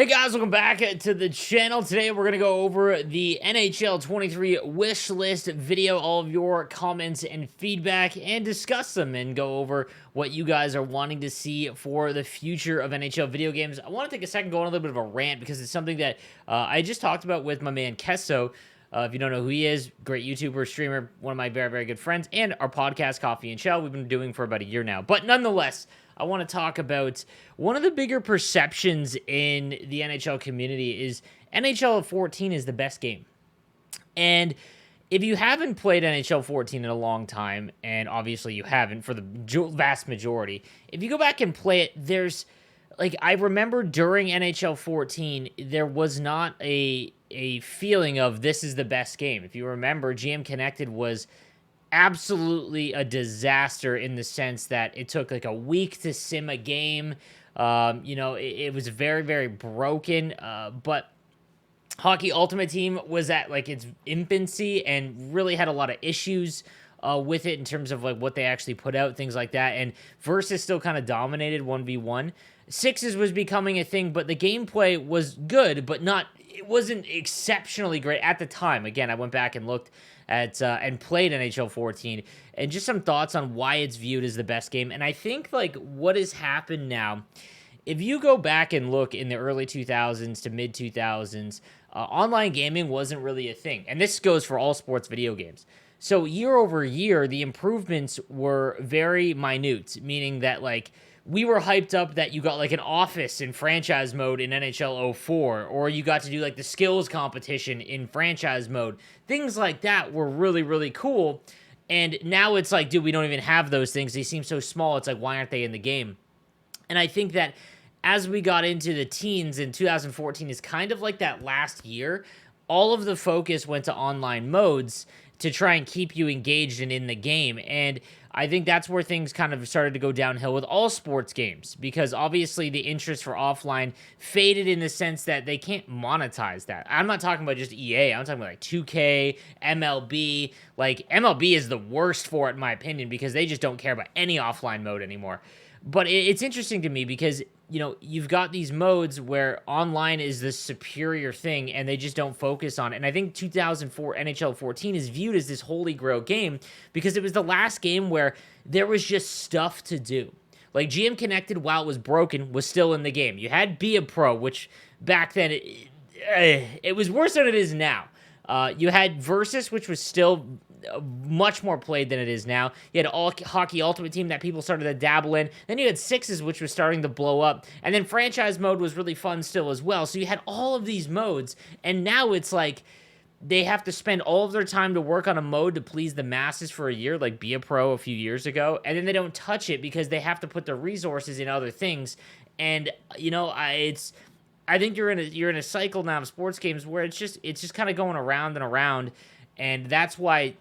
Hey guys, welcome back to the channel. Today we're going to go over the NHL 23 wish list video, all of your comments and feedback, and discuss them and go over what you guys are wanting to see for the future of NHL video games. I want to take a second, go on a little bit of a rant because it's something that I just talked about with my man Kesso. If you don't know who he is, great YouTuber, streamer, one of my very, very good friends, and our podcast, Coffee and Shell, we've been doing for about a year now. But nonetheless, I want to talk about one of the bigger perceptions in the NHL community is NHL 14 is the best game. And if you haven't played NHL 14 in a long time, and obviously you haven't for the vast majority, if you go back and play it, there's, like, I remember during NHL 14, there was not a feeling of this is the best game. If you remember, GM Connected was absolutely a disaster in the sense that it took like a week to sim a game. It was very, very broken. But Hockey Ultimate Team was at like its infancy and really had a lot of issues with it in terms of like what they actually put out, things like that. And Versus still kind of dominated 1v1. Sixes was becoming a thing, but the gameplay was good, but it wasn't exceptionally great at the time. Again, I went back and looked at and played NHL 14, and just some thoughts on why it's viewed as the best game. And I think like what has happened now, if you go back and look in the early 2000s to mid 2000s, online gaming wasn't really a thing, and this goes for all sports video games. So year over year, the improvements were very minute, meaning that like we were hyped up that you got like an office in franchise mode in NHL 04, or you got to do like the skills competition in franchise mode. Things like that were really, really cool. And now it's like, dude, we don't even have those things. They seem so small. It's like, why aren't they in the game? And I think that as we got into the teens in 2014 is kind of like that last year, all of the focus went to online modes to try and keep you engaged and in the game. And I think that's where things kind of started to go downhill with all sports games, because obviously the interest for offline faded in the sense that they can't monetize that. I'm not talking about just EA. I'm talking about like 2K, MLB. Like MLB is the worst for it in my opinion because they just don't care about any offline mode anymore. But it's interesting to me because, you've got these modes where online is the superior thing and they just don't focus on it. And I think 2004 NHL 14 is viewed as this holy grail game because it was the last game where there was just stuff to do. Like GM Connected, while it was broken, was still in the game. You had Be a Pro, which back then it was worse than it is now. You had Versus, which was still much more played than it is now. You had Hockey Ultimate Team that people started to dabble in. Then you had Sixes, which was starting to blow up. And then Franchise Mode was really fun still as well. So you had all of these modes, and now it's like they have to spend all of their time to work on a mode to please the masses for a year, like Be a Pro a few years ago, and then they don't touch it because they have to put their resources in other things. And I think you're in a cycle now of sports games where it's just kind of going around and around. And that's why,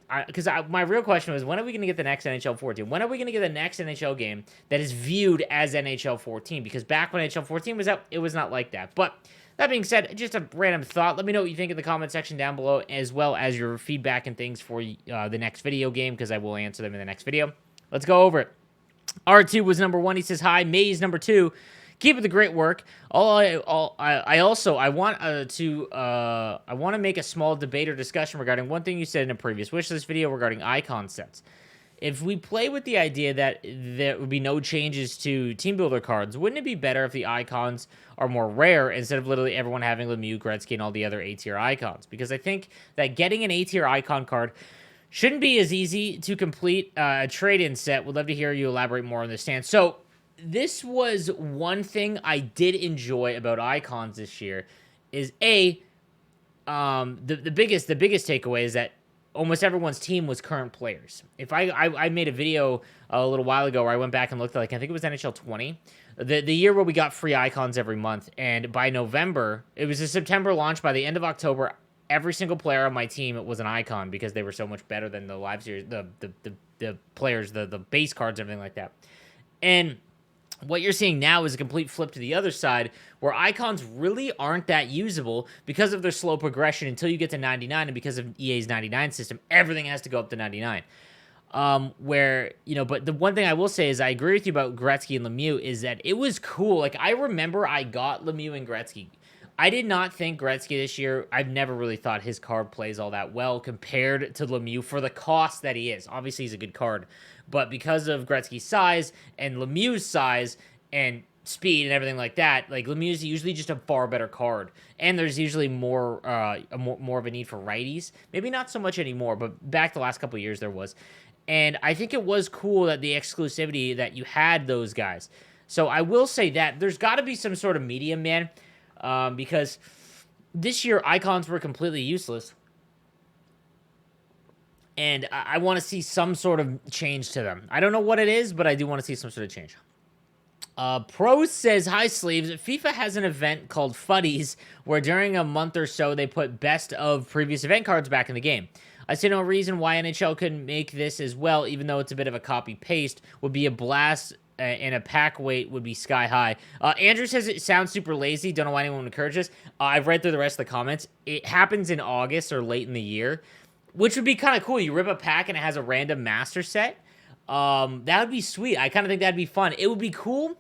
my real question was, when are we going to get the next NHL 14? When are we going to get the next NHL game that is viewed as NHL 14? Because back when NHL 14 was out, it was not like that. But that being said, just a random thought. Let me know what you think in the comment section down below, as well as your feedback and things for the next video game, because I will answer them in the next video. Let's go over it. R2 was number 1. He says hi. Maze number 2. Keep up the great work. I want to make a small debate or discussion regarding one thing you said in a previous wishlist video regarding icon sets. If we play with the idea that there would be no changes to team builder cards, wouldn't it be better if the icons are more rare instead of literally everyone having Lemieux, Gretzky, and all the other A-tier icons? Because I think that getting an A-tier icon card shouldn't be as easy to complete a trade-in set. Would love to hear you elaborate more on this stance. So this was one thing I did enjoy about icons this year is the biggest takeaway is that almost everyone's team was current players. If I made a video a little while ago where I went back and looked at, like, I think it was NHL 20, the year where we got free icons every month, and by November, it was a September launch. By the end of October, every single player on my team was an icon because they were so much better than the live series, the players, the base cards, everything like that. And what you're seeing now is a complete flip to the other side, where icons really aren't that usable because of their slow progression until you get to 99, and because of EA's 99 system, everything has to go up to 99. But the one thing I will say is I agree with you about Gretzky and Lemieux is that it was cool. Like, I remember I got Lemieux and Gretzky I did not think Gretzky this year. I've never really thought his card plays all that well compared to Lemieux for the cost that he is. Obviously, he's a good card, but because of Gretzky's size and Lemieux's size and speed and everything like that, like Lemieux's usually just a far better card, and there's usually more of a need for righties. Maybe not so much anymore, but back the last couple of years there was, and I think it was cool that the exclusivity that you had those guys. So I will say that there's got to be some sort of medium, man. Because this year icons were completely useless, and I want to see some sort of change to them. I don't know what it is, but I do want to see some sort of change. Pros says, hi, Sleeves. FIFA has an event called Fuddies, where during a month or so, they put best of previous event cards back in the game. I see no reason why NHL couldn't make this as well, even though it's a bit of a copy-paste. Would be a blast, and a pack weight would be sky high. Andrew says it sounds super lazy. Don't know why anyone would encourage this. I've read through the rest of the comments. It happens in August or late in the year, which would be kind of cool. You rip a pack and it has a random master set. That would be sweet. I kind of think that'd be fun. It would be cool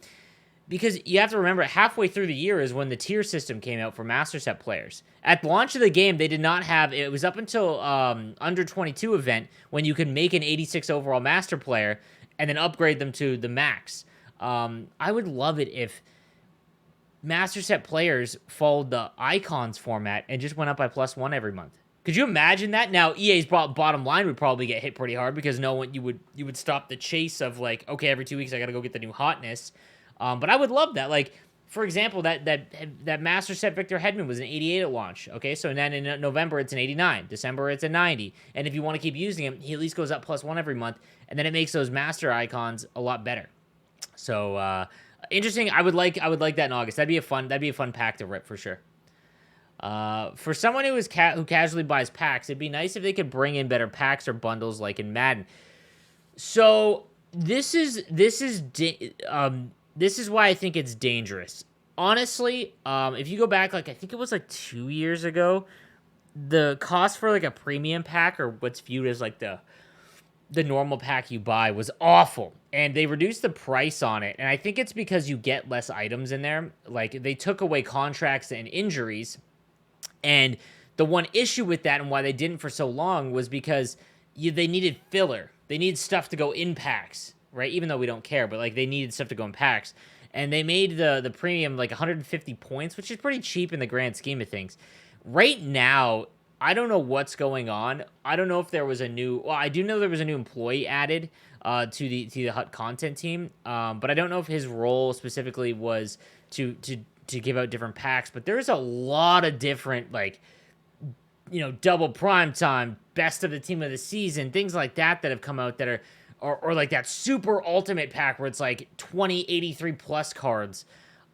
because you have to remember halfway through the year is when the tier system came out for master set players. At the launch of the game, they did not have, it was up until under 22 event when you could make an 86 overall master player and then upgrade them to the max. I would love it if master set players followed the icons format and just went up by +1 every month. Could you imagine that? Now, EA's bottom line would probably get hit pretty hard because no one, you would stop the chase of like, okay, every 2 weeks I gotta go get the new hotness. But I would love that. Like, for example, that master set Victor Hedman was an 88 at launch. Okay, so then in November it's an 89, December it's a 90, and if you want to keep using him, he at least goes up +1 every month, and then it makes those master icons a lot better. So interesting. I would like that in August. That'd be a fun pack to rip for sure. For someone who casually buys packs, it'd be nice if they could bring in better packs or bundles like in Madden. So this is why I think it's dangerous. Honestly, if you go back, like, I think it was like 2 years ago, the cost for like a premium pack or what's viewed as like the normal pack you buy was awful. And they reduced the price on it. And I think it's because you get less items in there. Like, they took away contracts and injuries. And the one issue with that and why they didn't for so long was because they needed filler. They needed stuff to go in packs. Right, even though we don't care, but like they needed stuff to go in packs, and they made the premium like 150 points, which is pretty cheap in the grand scheme of things. Right now, I don't know what's going on. I don't know if there was a new. Well, I do know there was a new employee added to the Hut content team, but I don't know if his role specifically was to give out different packs. But there's a lot of different like, double prime time, best of the team of the season, things like that have come out that are. Or like that super ultimate pack where it's like 20 83 plus cards.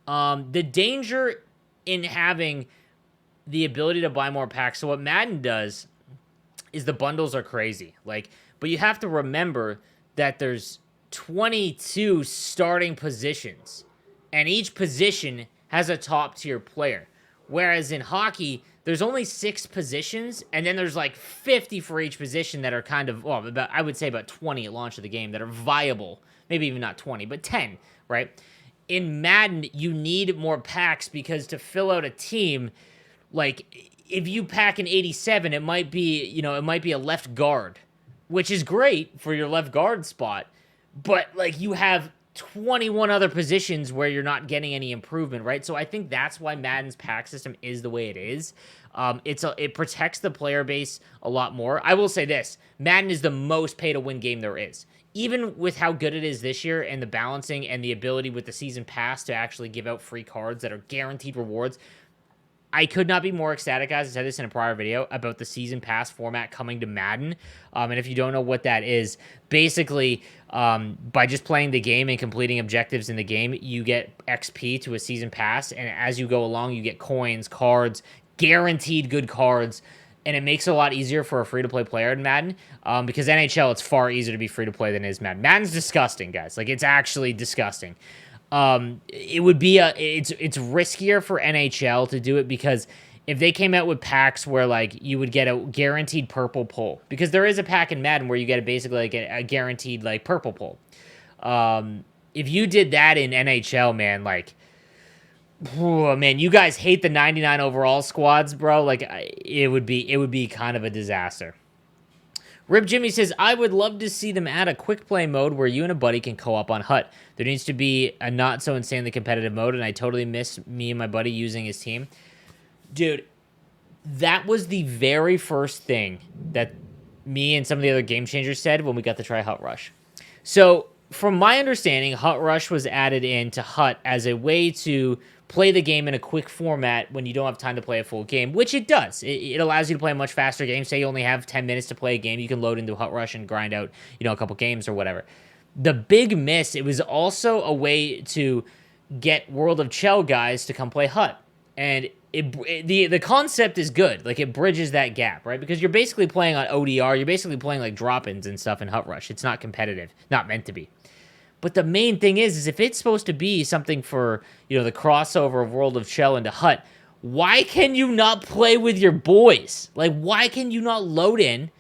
The danger in having the ability to buy more packs. So what Madden does is the bundles are crazy. Like, but you have to remember that there's 22 starting positions, and each position has a top tier player. Whereas in hockey, there's only 6 positions, and then there's like 50 for each position that are kind of, well, I would say about 20 at launch of the game that are viable. Maybe even not 20, but 10, right? In Madden, you need more packs because to fill out a team, like, if you pack an 87, it might be a left guard, which is great for your left guard spot, but, like, you have 21 other positions where you're not getting any improvement, right? So I think that's why Madden's pack system is the way it is. It protects the player base a lot more. I will say this, Madden is the most pay-to-win game there is. Even with how good it is this year and the balancing and the ability with the season pass to actually give out free cards that are guaranteed rewards, I could not be more ecstatic, guys. I said this in a prior video about the season pass format coming to Madden. And if you don't know what that is, basically, by just playing the game and completing objectives in the game, you get XP to a season pass. And as you go along, you get coins, cards, guaranteed good cards. And it makes it a lot easier for a free-to-play player in Madden. Because NHL, it's far easier to be free-to-play than it is Madden. Madden's disgusting, guys. Like, it's actually disgusting. It would be it's riskier for NHL to do it because if they came out with packs where like you would get a guaranteed purple pull, because there is a pack in Madden where you get basically like a guaranteed like purple pull. If you did that in NHL, man, like Oh, man, you guys hate the 99 overall squads, bro. Like, it would be kind of a disaster. Rip Jimmy says, I would love to see them add a quick play mode where you and a buddy can co-op on Hut. There needs to be a not so insanely competitive mode, and I totally miss me and my buddy using his team. Dude, that was the very first thing that me and some of the other game changers said when we got to try Hut Rush. So, from my understanding, Hut Rush was added into Hut as a way to play the game in a quick format when you don't have time to play a full game, which it does. It allows you to play a much faster game. Say you only have 10 minutes to play a game, you can load into Hut Rush and grind out, a couple games or whatever. The big miss, it was also a way to get World of Chell guys to come play Hut. And the concept is good. Like, it bridges that gap, right? Because you're basically playing on ODR. You're basically playing like drop-ins and stuff in Hut Rush. It's not competitive. Not meant to be. But the main thing is if it's supposed to be something for, the crossover of World of Chell into Hut, why can you not play with your boys? Like, why can you not load in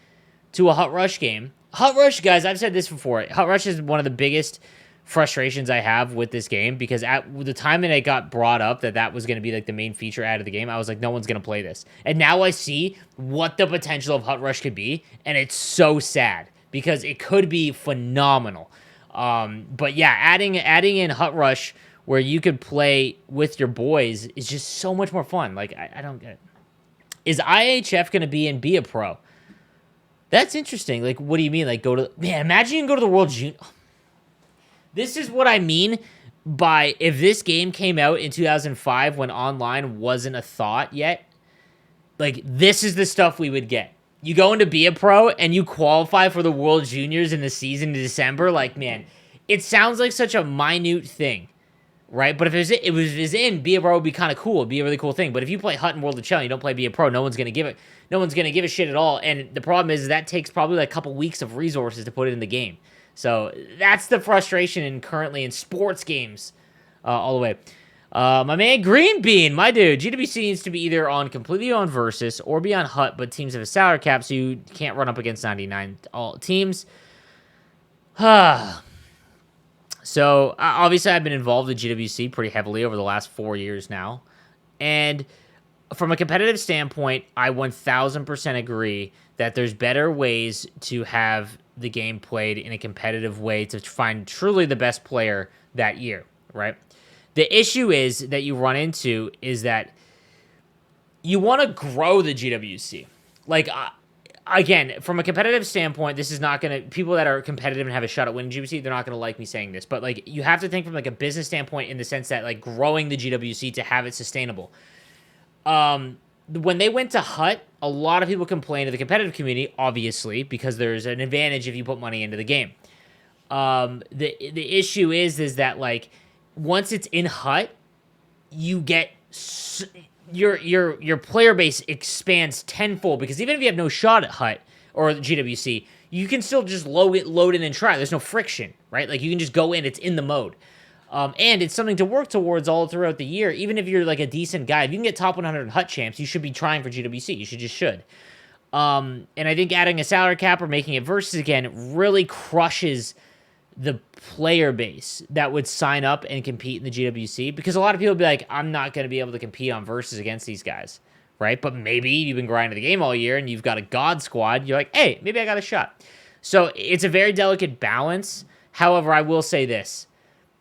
to a Hut Rush game? Hut Rush, guys, I've said this before. Hut Rush is one of the biggest frustrations I have with this game, because at the time that it got brought up that was going to be like the main feature out of the game, I was like, no one's going to play this. And now I see what the potential of Hut Rush could be, and it's so sad because it could be phenomenal. But yeah, adding in Hut Rush where you could play with your boys is just so much more fun. Like, I don't get it. Is IHF going to be a pro? That's interesting. Like, what do you mean? Like, imagine you can go to the World Junior. This is what I mean by, if this game came out in 2005 when online wasn't a thought yet, like, this is the stuff we would get. You go into Be a Pro and you qualify for the World Juniors in the season in December. Like, man, it sounds like such a minute thing, right? But if it was in Be a Pro, would be kind of cool. It'd be a really cool thing. But if you play Hut and World of Chell and you don't play Be a Pro, no one's gonna give a shit at all. And the problem is that takes probably like a couple weeks of resources to put it in the game. So that's the frustration currently in sports games, all the way. My man Green Bean, my dude, GWC needs to be either completely on Versus or be on Hut, but teams have a salary cap, so you can't run up against 99 all teams. So obviously I've been involved with GWC pretty heavily over the last 4 years now, and from a competitive standpoint, I 1000% agree that there's better ways to have the game played in a competitive way to find truly the best player that year, right? The issue is that you run into is that you want to grow the GWC. Like, again, from a competitive standpoint, this is not going to, people that are competitive and have a shot at winning GWC, they're not going to like me saying this, but like, you have to think from like a business standpoint in the sense that like growing the GWC to have it sustainable. When they went to Hut, a lot of people complained to the competitive community, obviously, because there's an advantage if you put money into the game. The issue is that like once it's in Hut, you get your player base expands tenfold, because even if you have no shot at Hut or GWC, you can still just load in and try. There's no friction, right? Like, you can just go in, it's in the mode. And it's something to work towards all throughout the year. Even if you're like a decent guy, if you can get top 100 Hut champs, you should be trying for GWC. You should. And I think adding a salary cap or making it Versus again really crushes the player base that would sign up and compete in the GWC, because a lot of people would be like, I'm not going to be able to compete on Versus against these guys, right? But maybe you've been grinding the game all year and you've got a God squad. You're like, hey, maybe I got a shot. So it's a very delicate balance. However, I will say this.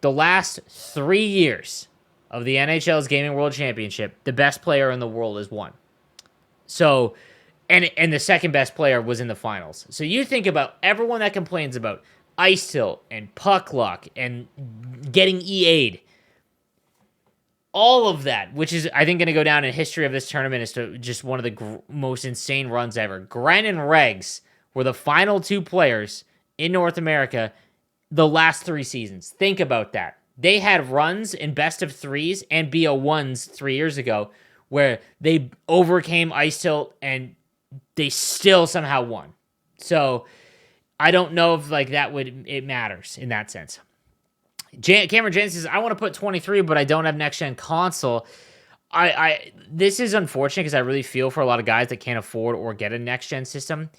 The last 3 years of the NHL's Gaming World Championship, the best player in the world has won. So, and the second best player was in the finals. So you think about everyone that complains about ice tilt and puck luck and getting EA'd. All of that, which is, I think, going to go down in history of this tournament as to just one of the most insane runs ever. Gren and Regs were the final two players in North America the last 3 seasons. Think about that. They had runs in best of threes and BO1s 3 years ago where they overcame ice tilt and they still somehow won. So I don't know if like it matters in that sense. Cameron Jen says, I want to put 23, but I don't have next gen console. This is unfortunate because I really feel for a lot of guys that can't afford or get a next gen system.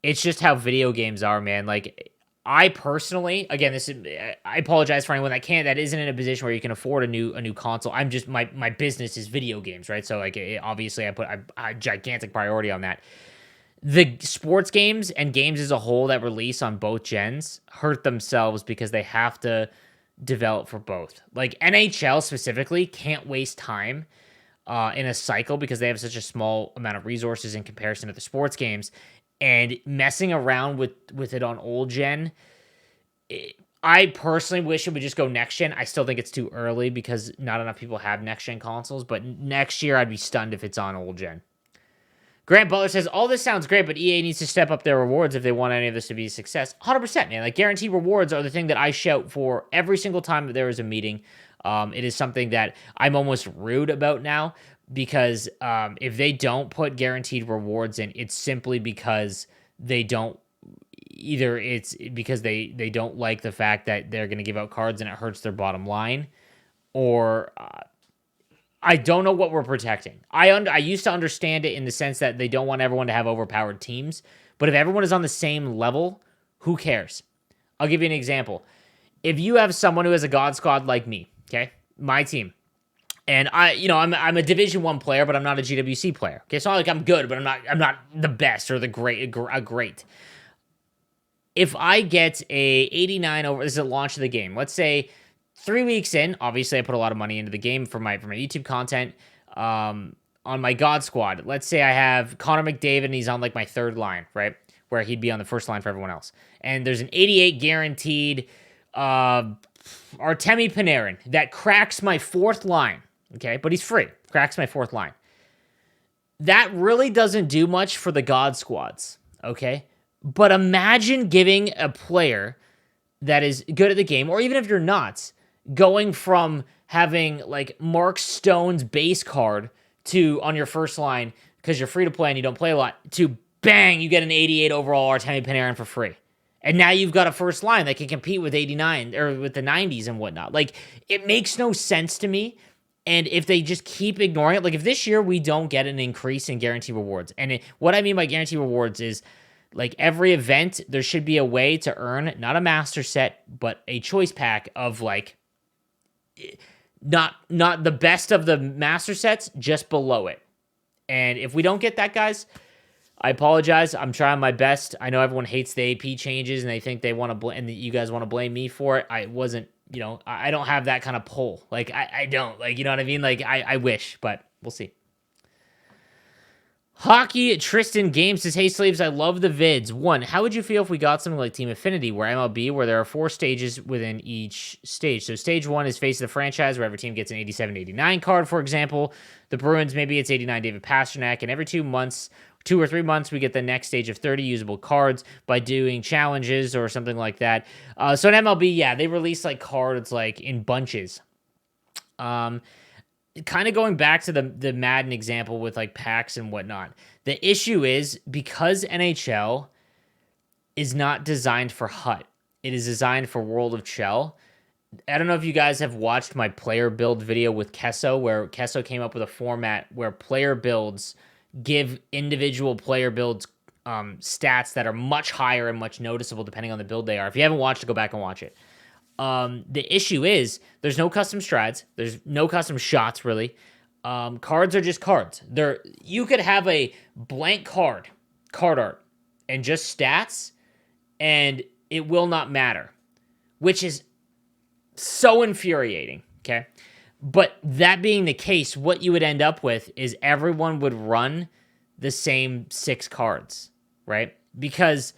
It's just how video games are, man. Like, I personally, again, this is, I apologize for anyone that isn't in a position where you can afford a new console. I'm just my business is video games, right? So like obviously I put a gigantic priority on that. The sports games and games as a whole that release on both gens hurt themselves because they have to develop for both. Like NHL specifically can't waste time in a cycle because they have such a small amount of resources in comparison to the sports games, and messing around with it on old gen. I personally wish it would just go next gen. I still think it's too early because not enough people have next gen consoles, but next year I'd be stunned if it's on old gen. Grant Butler says, all this sounds great, but EA needs to step up their rewards if they want any of this to be a success. 100%, man. Like, guaranteed rewards are the thing that I shout for every single time that there is a meeting. It is something that I'm almost rude about now because if they don't put guaranteed rewards in, it's simply because they don't. Either it's because they don't like the fact that they're going to give out cards and it hurts their bottom line, or I don't know what we're protecting. I used to understand it in the sense that they don't want everyone to have overpowered teams, but if everyone is on the same level, who cares? I'll give you an example. If you have someone who has a God Squad like me, okay, my team, and I'm a Division 1 player, but I'm not a GWC player. Okay, it's not like I'm good, but I'm not the best or the great. If I get a 89 over, this is a launch of the game. Let's say 3 weeks in, obviously I put a lot of money into the game for my YouTube content. On my God Squad, let's say I have Connor McDavid and he's on like my third line, right? Where he'd be on the first line for everyone else. And there's an 88 guaranteed Artemi Panarin that cracks my fourth line, okay? But he's free, cracks my fourth line. That really doesn't do much for the God Squads, okay? But imagine giving a player that is good at the game, or even if you're not, going from having like Mark Stone's base card to on your first line because you're free to play and you don't play a lot, to bang, you get an 88 overall Artemi Panarin for free. And now you've got a first line that can compete with 89 or with the 90s and whatnot. Like, it makes no sense to me. And if they just keep ignoring it, like if this year we don't get an increase in guarantee rewards, and what I mean by guarantee rewards is like every event, there should be a way to earn not a master set, but a choice pack of like not the best of the master sets, just below it. And if we don't get that, guys, I apologize. I'm trying my best. I know everyone hates the AP changes and they think they want to blame, and you guys want to blame me for it. I wasn't, I don't have that kind of pull. Like I don't, like, you know what I mean? Like I wish, but we'll see. Hockey Tristan Game says, hey, Sleeves, I love the vids. 1, how would you feel if we got something like Team Affinity, where MLB, where there are 4 stages within each stage? So stage 1 is face of the franchise, where every team gets an 87-89 card, for example. The Bruins, maybe it's 89 David Pastrnak, and every 2 or 3 months, we get the next stage of 30 usable cards by doing challenges or something like that. So in MLB, yeah, they release like cards like in bunches. Kind of going back to the Madden example with like packs and whatnot. The issue is because NHL is not designed for HUT. It is designed for World of Chell. I don't know if you guys have watched my player build video with Kesso, where Kesso came up with a format where player builds give individual player builds stats that are much higher and much noticeable depending on the build they are. If you haven't watched it, go back and watch it. The issue is there's no custom strides. There's no custom shots, really. Cards are just cards. You could have a blank card art, and just stats, and it will not matter, which is so infuriating, okay? But that being the case, what you would end up with is everyone would run the same 6 cards, right? Because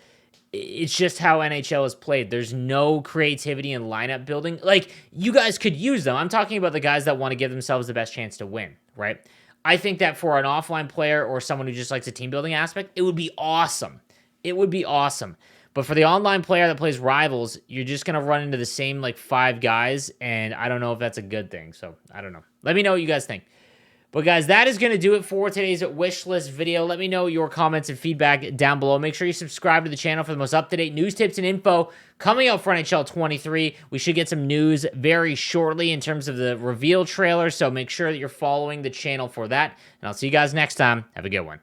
it's just how NHL is played. There's no creativity in lineup building. Like, you guys could use them. I'm talking about the guys that want to give themselves the best chance to win, right? I think that for an offline player or someone who just likes a team building aspect, it would be awesome. It would be awesome. But for the online player that plays Rivals, you're just going to run into the same, like, 5 guys, and I don't know if that's a good thing. So, I don't know. Let me know what you guys think. But, guys, that is going to do it for today's wish list video. Let me know your comments and feedback down below. Make sure you subscribe to the channel for the most up-to-date news, tips, and info coming out for NHL 23. We should get some news very shortly in terms of the reveal trailer, so make sure that you're following the channel for that. And I'll see you guys next time. Have a good one.